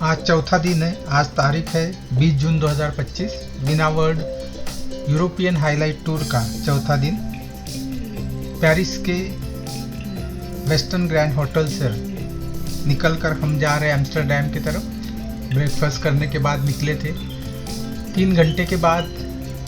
आज चौथा दिन है। आज तारीख है 20 जून 2025। बिना वर्ल्ड यूरोपियन हाईलाइट टूर का चौथा दिन। पेरिस के वेस्टर्न ग्रैंड होटल से निकलकर हम जा रहे हैं एम्स्टर्डम की तरफ। ब्रेकफास्ट करने के बाद निकले थे। 3 घंटे के बाद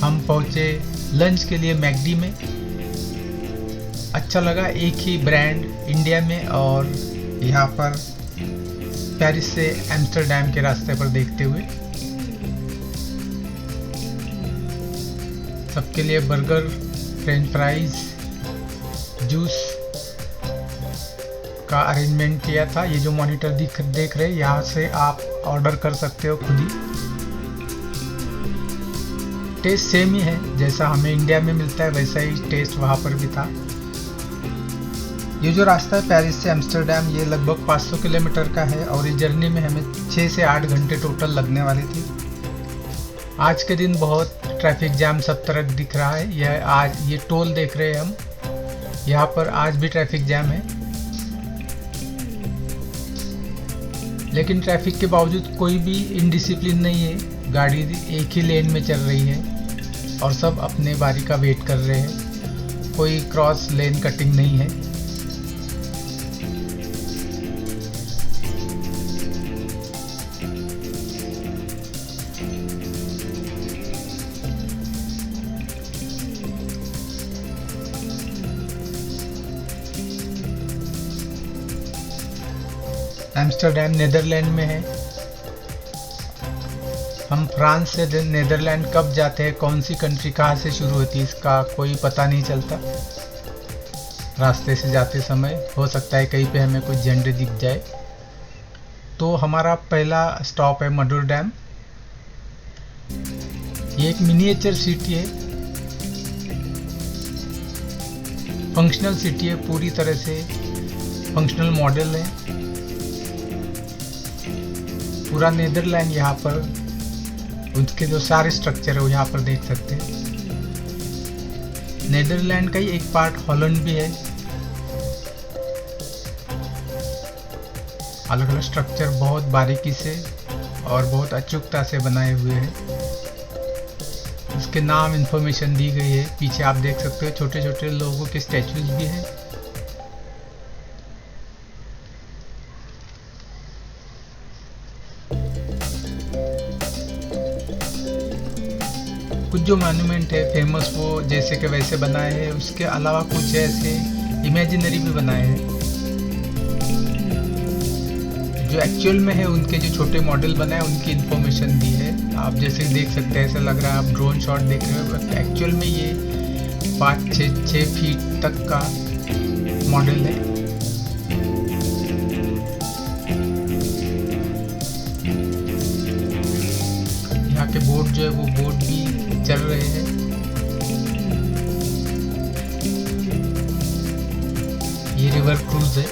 हम पहुँचे लंच के लिए मैकडी में। अच्छा लगा, एक ही ब्रांड इंडिया में और यहाँ पर पेरिस से एम्स्टर्डम के रास्ते पर देखते हुए। सबके लिए बर्गर, फ्रेंच फ्राइज, जूस का अरेंजमेंट किया था। ये जो मॉनिटर देख रहे हैं, यहाँ से आप ऑर्डर कर सकते हो खुद ही। टेस्ट सेम ही है, जैसा हमें इंडिया में मिलता है वैसा ही टेस्ट वहाँ पर भी था। ये जो रास्ता है पेरिस से एम्स्टर्डम, ये लगभग 500 किलोमीटर का है और इस जर्नी में हमें 6 से 8 घंटे टोटल लगने वाले थे। आज के दिन बहुत ट्रैफिक जाम सब तरफ दिख रहा है। आज ये टोल देख रहे हैं हम, यहाँ पर आज भी ट्रैफिक जाम है। लेकिन ट्रैफिक के बावजूद कोई भी इनडिसिप्लिन नहीं है। गाड़ी एक ही लेन में चल रही है और सब अपने बारी का वेट कर रहे हैं। कोई क्रॉस लेन कटिंग नहीं है। एम्स्टर्डम नीदरलैंड में है। हम फ्रांस से नीदरलैंड कब जाते हैं, कौन सी कंट्री कहाँ से शुरू होती है, इसका कोई पता नहीं चलता। रास्ते से जाते समय हो सकता है कहीं पे हमें कुछ झंडे दिख जाए। तो हमारा पहला स्टॉप है मडुर डैम। ये एक मिनिएचर सिटी है, फंक्शनल सिटी है, पूरी तरह से फंक्शनल मॉडल है। पूरा नीदरलैंड यहाँ पर उसके जो सारे स्ट्रक्चर है वो यहाँ पर देख सकते हैं। नीदरलैंड का ही एक पार्ट हॉलैंड भी है। अलग अलग स्ट्रक्चर बहुत बारीकी से और बहुत अचूकता से बनाए हुए हैं। उसके नाम इंफॉर्मेशन दी गई है। पीछे आप देख सकते हो छोटे छोटे लोगों के स्टैचूज भी हैं। कुछ जो मॉन्यूमेंट है फेमस वो जैसे के वैसे बनाए हैं। उसके अलावा कुछ ऐसे इमेजिनरी भी बनाए हैं। जो एक्चुअल में है उनके जो छोटे मॉडल बनाए उनकी इंफॉर्मेशन दी है। आप जैसे देख सकते हैं, ऐसा लग रहा है आप ड्रोन शॉट देख रहे हो, बट एक्चुअल में ये 5-6 फीट तक का मॉडल है। यहाँ के बोट जो है वो बोट भी चल रहे हैं। ये रिवर क्रूज है।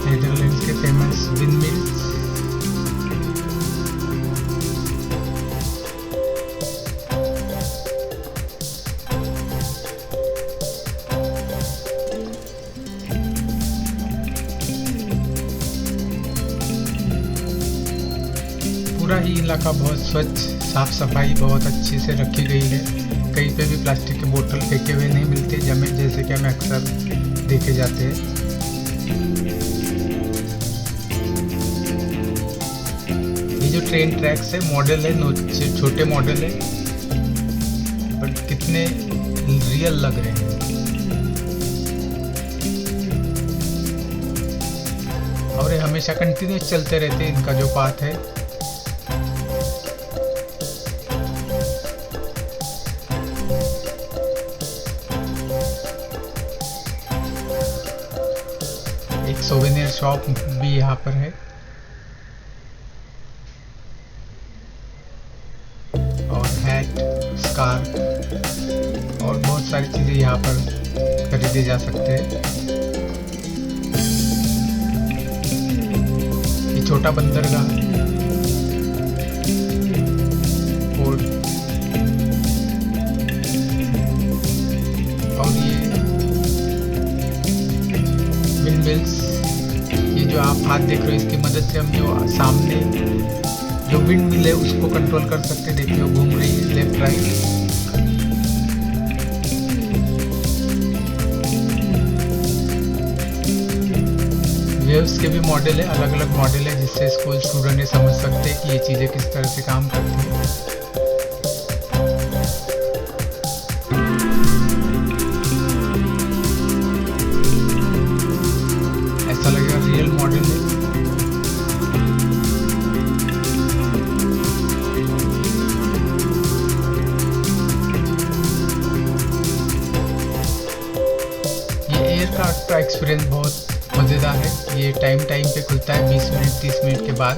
नीदरलैंड के फेमस विंडमिल्स। पूरा ही इलाका बहुत स्वच्छ, साफ सफाई बहुत अच्छे से रखी गई है। कहीं पे भी प्लास्टिक के बोतल फेंके हुए नहीं मिलते, जैसे कि हमें अक्सर देखे जाते हैं। ये जो ट्रेन ट्रैक्स है मॉडल है, छोटे मॉडल है, बट कितने रियल लग रहे हैं। और ये हमेशा कंटिन्यूस चलते रहते हैं। इनका जो पाथ है एक सोवेनियर शॉप भी यहाँ पर है और हैट, स्कार्फ और बहुत सारी चीज़ें यहाँ पर खरीदे जा सकते हैं। छोटा बंदरगाह पोर्ट, और ये विंड मिल्स, ये जो आप हाथ देख रहे हो इसकी मदद से हम जो सामने जो विंड मिल है उसको कंट्रोल कर सकते हैं। देखिए वो घूम रही है लेफ्ट राइट। वेव्स के भी मॉडल है, अलग अलग मॉडल है, जिससे स्कूल स्टूडेंट ये समझ सकते हैं कि ये चीज़ें किस तरह से काम करती हैं। ऐसा लगेगा रियल मॉडल है। ये एयरक्राफ्ट का एक्सपीरियंस बहुत मज़ेदार है। ये टाइम पे खुलता है, 20 मिनट 30 मिनट के बाद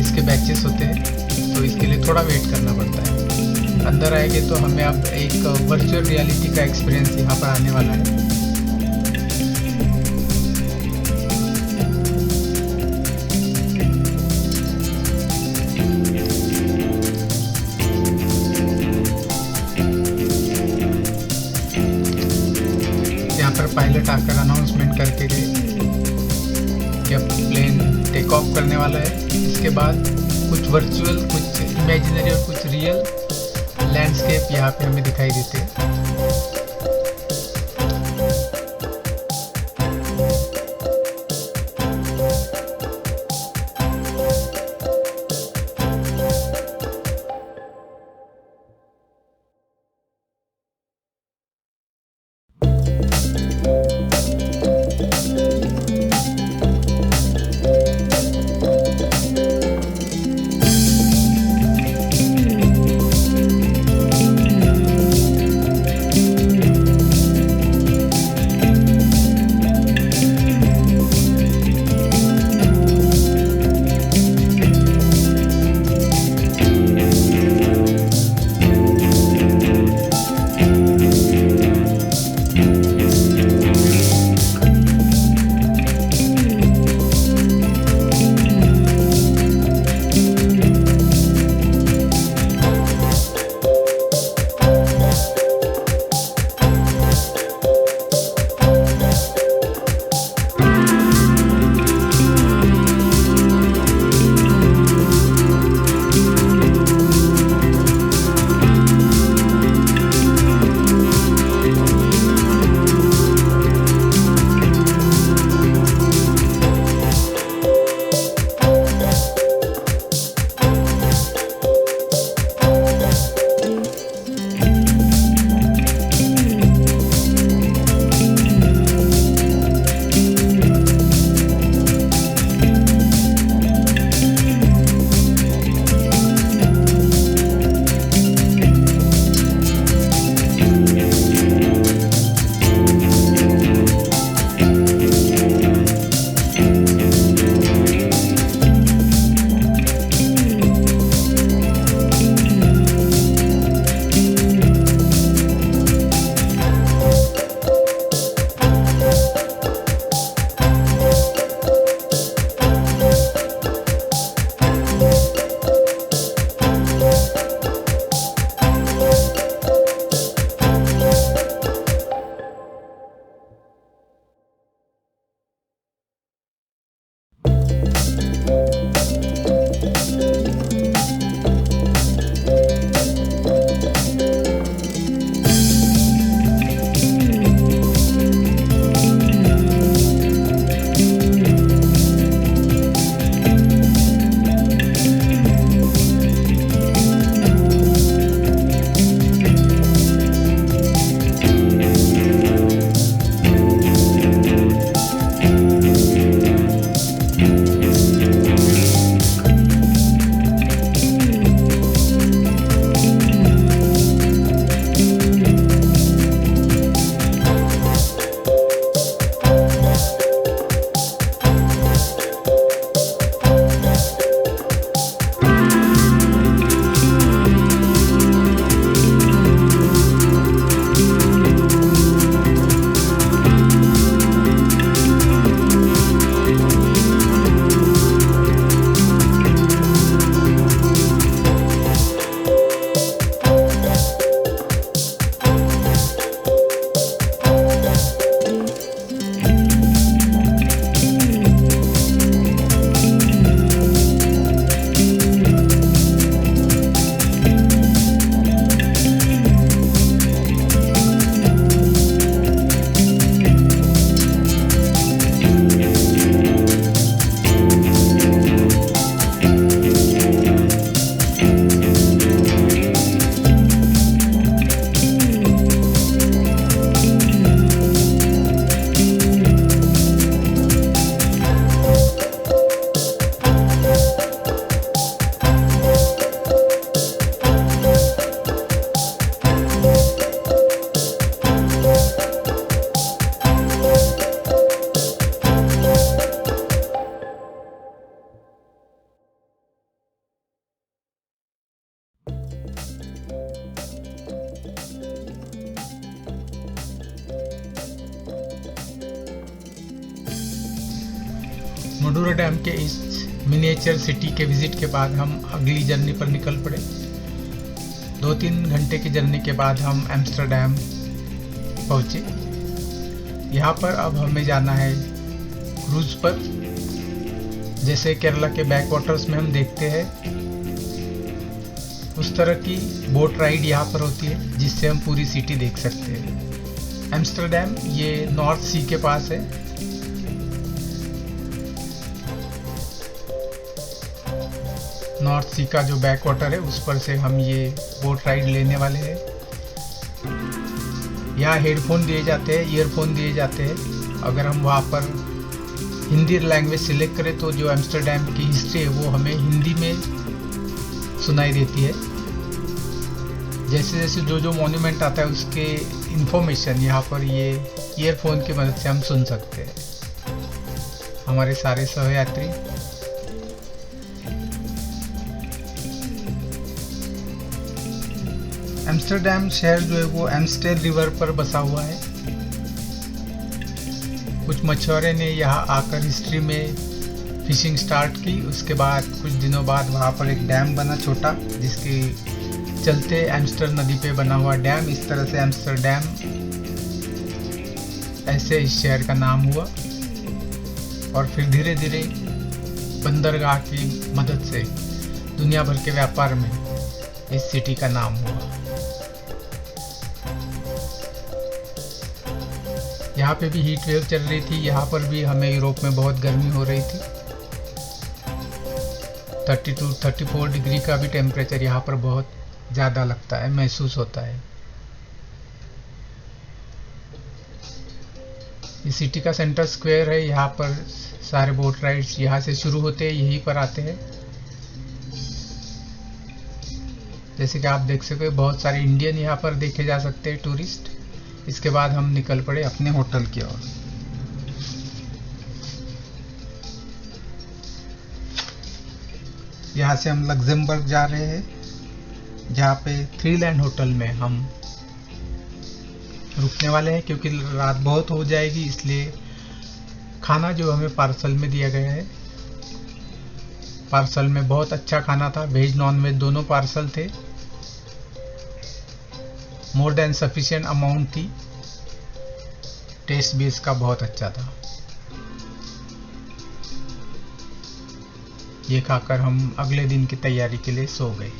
इसके बैचेस होते हैं, तो इसके लिए थोड़ा वेट करना पड़ता है। अंदर आएंगे तो हमें अब एक वर्चुअल रियलिटी का एक्सपीरियंस यहाँ पर आने वाला है। यहाँ पर पायलट आकर अनाउंसमेंट करके गए कि अब प्लेन टेक ऑफ करने वाला है। इसके बाद कुछ वर्चुअल, कुछ इमेजिनरी और कुछ रियल लैंडस्केप यहाँ पे हमें दिखाई देते हैं। मडूरा डैम के इस मिनिएचर सिटी के विजिट के बाद हम अगली जर्नी पर निकल पड़े। 2-3 घंटे की जर्नी के बाद हम एम्स्टर्डम पहुँचे। यहाँ पर अब हमें जाना है क्रूज पर। जैसे केरला के बैक वाटर्स में हम देखते हैं, उस तरह की बोट राइड यहाँ पर होती है जिससे हम पूरी सिटी देख सकते हैं। एम्स्टर्डम ये नॉर्थ सी के पास है। नॉर्थ सी का जो बैक वाटर है उस पर से हम ये बोट राइड लेने वाले हैं। यहाँ हेडफोन दिए जाते हैं, ईयरफोन दिए जाते हैं। अगर हम वहाँ पर हिंदी लैंग्वेज सिलेक्ट करें तो जो एम्स्टर्डम की हिस्ट्री है वो हमें हिंदी में सुनाई देती है। जैसे जैसे जो मॉन्यूमेंट आता है उसके इंफॉर्मेशन यहाँ पर ये ईयरफोन की मदद से हम सुन सकते हैं। हमारे सारे सहयात्री एम्स्टर्डम शहर जो है वो एम्स्टेल रिवर पर बसा हुआ है। कुछ मछुआरे ने यहाँ आकर हिस्ट्री में फिशिंग स्टार्ट की। उसके बाद कुछ दिनों बाद वहाँ पर एक डैम बना छोटा, जिसके चलते एम्स्टर नदी पे बना हुआ डैम, इस तरह से एम्स्टर्डम ऐसे इस शहर का नाम हुआ। और फिर धीरे धीरे बंदरगाह की मदद से दुनिया भर के व्यापार में इस सिटी का नाम हुआ। यहाँ पे भी हीट वेव चल रही थी। यहाँ पर भी हमें यूरोप में बहुत गर्मी हो रही थी। 32-34 डिग्री का भी टेम्परेचर यहाँ पर बहुत ज़्यादा लगता है, महसूस होता है। ये सिटी का सेंटर स्क्वायर है। यहाँ पर सारे बोट राइड्स यहाँ से शुरू होते हैं, यहीं पर आते हैं। जैसे कि आप देख सकते हैं, बहुत सारे इंडियन यहाँ पर देखे जा सकते हैं, टूरिस्ट। इसके बाद हम निकल पड़े अपने होटल की ओर। यहाँ से हम लग्जमबर्ग जा रहे हैं, जहाँ पे 3 लैंड होटल में हम रुकने वाले हैं, क्योंकि रात बहुत हो जाएगी। इसलिए खाना जो हमें पार्सल में दिया गया है, पार्सल में बहुत अच्छा खाना था। वेज नॉन वेज दोनों पार्सल थे। मोर देन सफिशिएंट अमाउंट थी। टेस्ट भी इसका बहुत अच्छा था। ये खाकर हम अगले दिन की तैयारी के लिए सो गए।